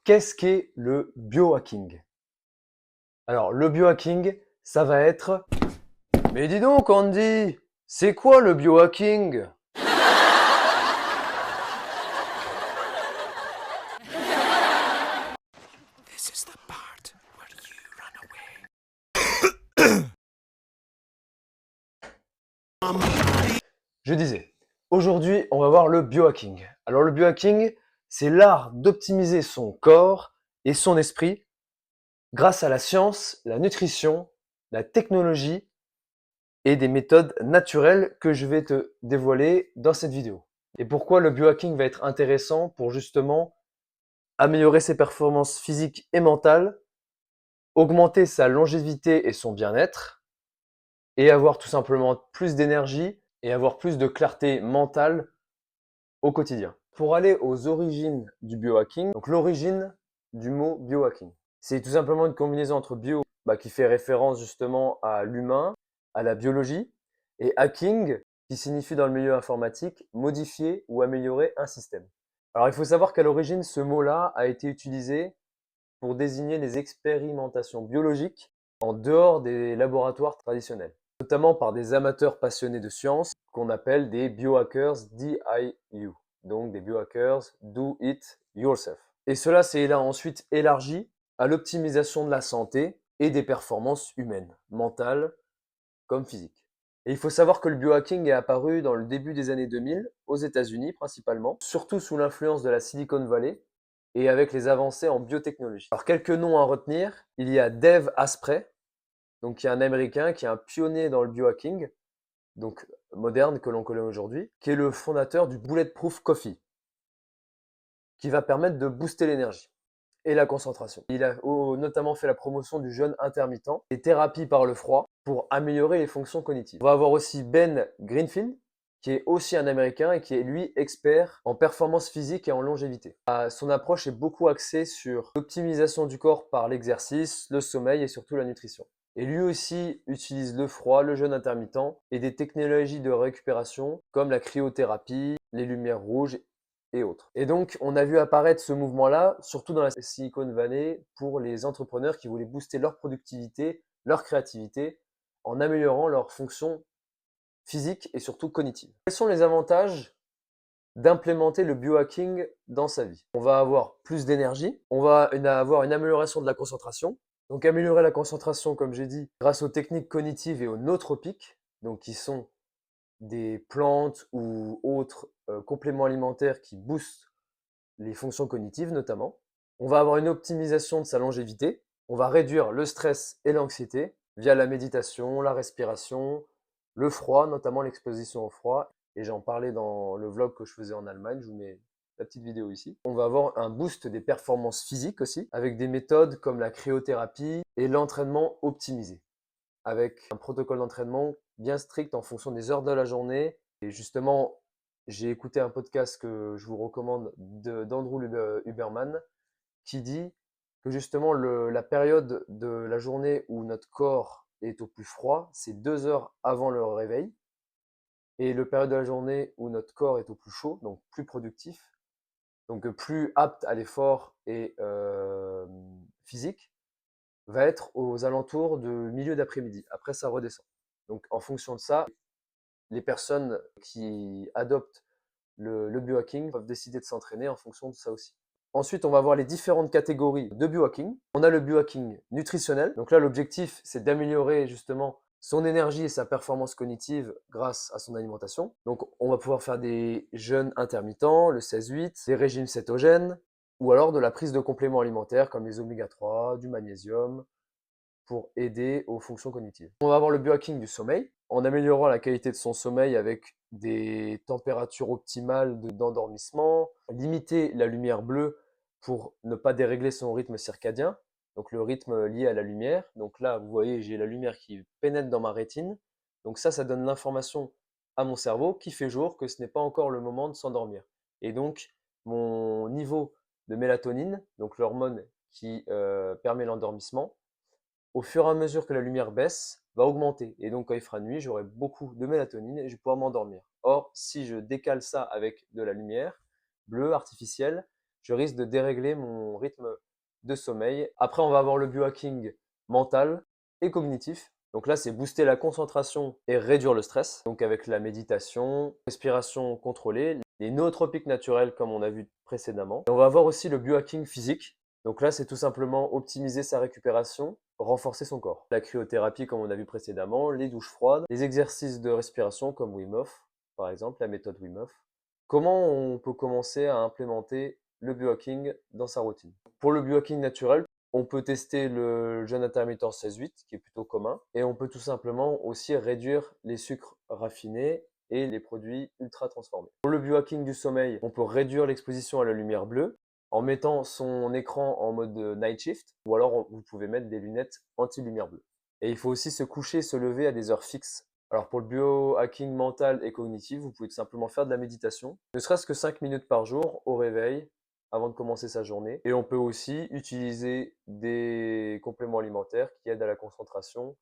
Qu'est-ce qu'est le biohacking? Alors, le biohacking, ça va être... Mais dis donc, Andy, c'est quoi le biohacking? This is the part where you run away. Je disais, aujourd'hui, on va voir le biohacking. Alors, le biohacking, c'est l'art d'optimiser son corps et son esprit grâce à la science, la nutrition, la technologie et des méthodes naturelles que je vais te dévoiler dans cette vidéo. Et pourquoi le biohacking va être intéressant pour justement améliorer ses performances physiques et mentales, augmenter sa longévité et son bien-être, et avoir tout simplement plus d'énergie et avoir plus de clarté mentale au quotidien. Pour aller aux origines du biohacking, donc l'origine du mot biohacking, c'est tout simplement une combinaison entre bio, qui fait référence justement à l'humain, à la biologie, et hacking, qui signifie dans le milieu informatique modifier ou améliorer un système. Alors il faut savoir qu'à l'origine, ce mot-là a été utilisé pour désigner les expérimentations biologiques en dehors des laboratoires traditionnels, notamment par des amateurs passionnés de science qu'on appelle des biohackers DIY, donc des biohackers do it yourself. Et cela s'est ensuite élargi à l'optimisation de la santé et des performances humaines, mentales comme physiques. Et il faut savoir que le biohacking est apparu dans le début des années 2000 aux États-Unis principalement, surtout sous l'influence de la Silicon Valley et avec les avancées en biotechnologie. Alors quelques noms à retenir, il y a Dave Asprey, donc qui est un Américain, qui est un pionnier dans le biohacking, donc moderne que l'on connaît aujourd'hui, qui est le fondateur du Bulletproof Coffee, qui va permettre de booster l'énergie et la concentration. Il a notamment fait la promotion du jeûne intermittent et thérapie par le froid pour améliorer les fonctions cognitives. On va avoir aussi Ben Greenfield, qui est aussi un Américain et qui est lui expert en performance physique et en longévité. Son approche est beaucoup axée sur l'optimisation du corps par l'exercice, le sommeil et surtout la nutrition. Et lui aussi utilise le froid, le jeûne intermittent et des technologies de récupération comme la cryothérapie, les lumières rouges et autres. Et donc, on a vu apparaître ce mouvement-là, surtout dans la Silicon Valley, pour les entrepreneurs qui voulaient booster leur productivité, leur créativité, en améliorant leurs fonctions physiques et surtout cognitives. Quels sont les avantages d'implémenter le biohacking dans sa vie? On va avoir plus d'énergie, on va avoir une amélioration de la concentration. Donc améliorer la concentration, comme j'ai dit, grâce aux techniques cognitives et aux nootropiques, donc qui sont des plantes ou autres compléments alimentaires qui boostent les fonctions cognitives notamment. On va avoir une optimisation de sa longévité. On va réduire le stress et l'anxiété via la méditation, la respiration, le froid, notamment l'exposition au froid. Et j'en parlais dans le vlog que je faisais en Allemagne, je vous mets la petite vidéo ici. On va avoir un boost des performances physiques aussi, avec des méthodes comme la cryothérapie et l'entraînement optimisé, avec un protocole d'entraînement bien strict en fonction des heures de la journée. Et justement, j'ai écouté un podcast que je vous recommande d'Andrew Huberman qui dit que justement la période de la journée où notre corps est au plus froid, c'est 2 heures avant le réveil. Et le période de la journée où notre corps est au plus chaud, donc plus productif, donc plus apte à l'effort et physique, va être aux alentours de milieu d'après-midi. Après, ça redescend. Donc, en fonction de ça, les personnes qui adoptent le biohacking peuvent décider de s'entraîner en fonction de ça aussi. Ensuite, on va voir les différentes catégories de biohacking. On a le biohacking nutritionnel. Donc là, l'objectif, c'est d'améliorer justement son énergie et sa performance cognitive grâce à son alimentation. Donc, on va pouvoir faire des jeûnes intermittents, le 16-8, des régimes cétogènes, ou alors de la prise de compléments alimentaires comme les oméga 3, du magnésium, pour aider aux fonctions cognitives. On va avoir le biohacking du sommeil, en améliorant la qualité de son sommeil avec des températures optimales d'endormissement, limiter la lumière bleue pour ne pas dérégler son rythme circadien, donc le rythme lié à la lumière. Donc là, vous voyez, j'ai la lumière qui pénètre dans ma rétine. Donc ça donne l'information à mon cerveau qui fait jour que ce n'est pas encore le moment de s'endormir. Et donc, mon niveau de mélatonine, donc l'hormone qui permet l'endormissement, au fur et à mesure que la lumière baisse, va augmenter. Et donc, quand il fera nuit, j'aurai beaucoup de mélatonine et je vais pouvoir m'endormir. Or, si je décale ça avec de la lumière bleue, artificielle, je risque de dérégler mon rythme de sommeil. Après, on va avoir le biohacking mental et cognitif. Donc là, c'est booster la concentration et réduire le stress. Donc avec la méditation, respiration contrôlée, les nootropiques naturels comme on a vu précédemment. Et on va avoir aussi le biohacking physique. Donc là, c'est tout simplement optimiser sa récupération, renforcer son corps. La cryothérapie comme on a vu précédemment, les douches froides, les exercices de respiration comme Wim Hof, par exemple, la méthode Wim Hof. Comment on peut commencer à implémenter le biohacking dans sa routine? Pour le biohacking naturel, on peut tester le jeûne intermittent 16-8, qui est plutôt commun, et on peut tout simplement aussi réduire les sucres raffinés et les produits ultra transformés. Pour le biohacking du sommeil, on peut réduire l'exposition à la lumière bleue en mettant son écran en mode night shift, ou alors vous pouvez mettre des lunettes anti-lumière bleue. Et il faut aussi se coucher et se lever à des heures fixes. Alors pour le biohacking mental et cognitif, vous pouvez tout simplement faire de la méditation, ne serait-ce que 5 minutes par jour au réveil, avant de commencer sa journée. Et on peut aussi utiliser des compléments alimentaires qui aident à la concentration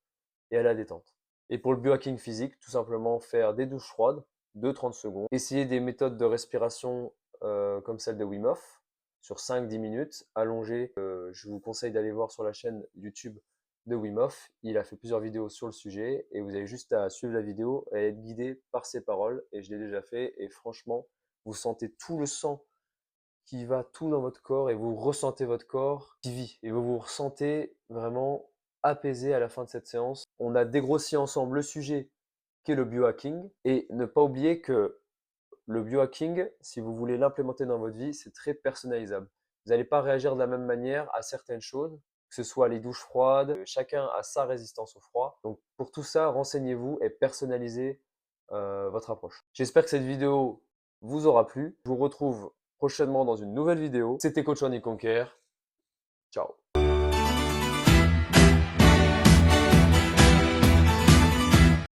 et à la détente. Et pour le biohacking physique, tout simplement faire des douches froides de 30 secondes. Essayer des méthodes de respiration comme celle de Wim Hof sur 5-10 minutes, allongé. Je vous conseille d'aller voir sur la chaîne YouTube de Wim Hof. Il a fait plusieurs vidéos sur le sujet et vous avez juste à suivre la vidéo et être guidé par ses paroles. Et je l'ai déjà fait et franchement, vous sentez tout le sang qui va tout dans votre corps et vous ressentez votre corps qui vit et vous vous ressentez vraiment apaisé à la fin de cette séance. On a dégrossi ensemble le sujet qu'est le biohacking et ne pas oublier que le biohacking, si vous voulez l'implémenter dans votre vie, c'est très personnalisable. Vous n'allez pas réagir de la même manière à certaines choses, que ce soit les douches froides, chacun a sa résistance au froid. Donc pour tout ça, renseignez-vous et personnalisez votre approche. J'espère que cette vidéo vous aura plu. Je vous retrouve prochainement dans une nouvelle vidéo. C'était Coach Andy Conquer. Ciao.